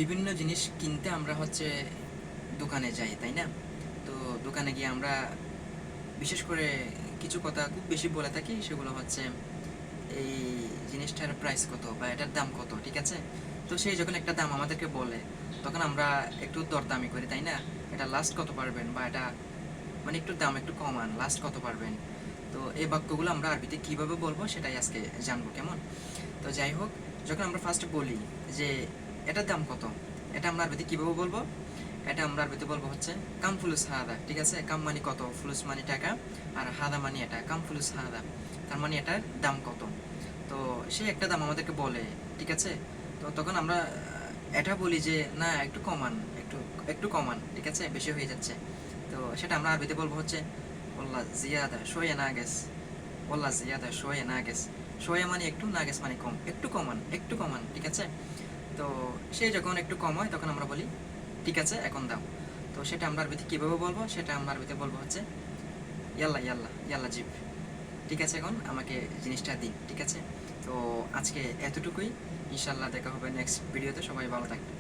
বিভিন্ন জিনিস কিনতে আমরা দোকানে যাই, তাই না? তো দোকানে গিয়ে আমরা বিশেষ করে কিছু কথা খুব বেশি বলে থাকি, সেগুলো হচ্ছে এই জিনিসটার প্রাইস কত বা এটার দাম কত, ঠিক আছে? তো সেই যখন একটা দাম আমাদেরকে বলে, তখন আমরা একটু দরদামি করি, তাই না? এটা লাস্ট কত পারবেন, বা এটা মানে একটু দাম একটু কমান, লাস্ট কত পারবেন। তো এই বাক্যগুলো আমরা আরবিতে কীভাবে বলবো সেটাই আজকে জানবো, কেমন? তো যাই হোক, যখন আমরা ফার্স্ট বলি যে এটার দাম কত, এটা আমরা আরবিতে কীভাবে বলবো? এটা আমরা আরবিতে বলবো হচ্ছে কাম ফুলুস হাদা, ঠিক আছে? কাম মানে কত, ফুলুস মানে টাকা, আর হাদা মানে এটা, কাম ফুলুস হাদা, তার মানে এটার দাম কত। তো সে একটা দাম আমাদেরকে বলে, ঠিক আছে? তো তখন আমরা এটা বলি যে না, একটু কমান, একটু একটু কমান, ঠিক আছে, বেশি হয়ে যাচ্ছে। তো সেটা আমরা আরবিতে বলবো হচ্ছে ওল্লা জিয়াদা শোয়ে না গেস, ওল্লা জিয়াদা শোয়ে না গেস। শোয়ে মানে একটু, না গেস মানে কম, একটু কমান, একটু কমান, ঠিক আছে? তো সে যখন একটু কম হয় তখন আমরা বলি ঠিক আছে, এখন দাও। তো সেটা আমরা আরবিতে কীভাবে বলবো? সেটা আমরা আরবিতে বলবো হচ্ছে ইয়াল্লা ইয়াল্লা ইয়াল্লা জিপ, ঠিক আছে, এখন আমাকে জিনিসটা দিন, ঠিক আছে? তো আজকে এতটুকুই। ইনশাল্লাহ দেখা হবে নেক্সট ভিডিওতে। সবাই ভালো থাকবে।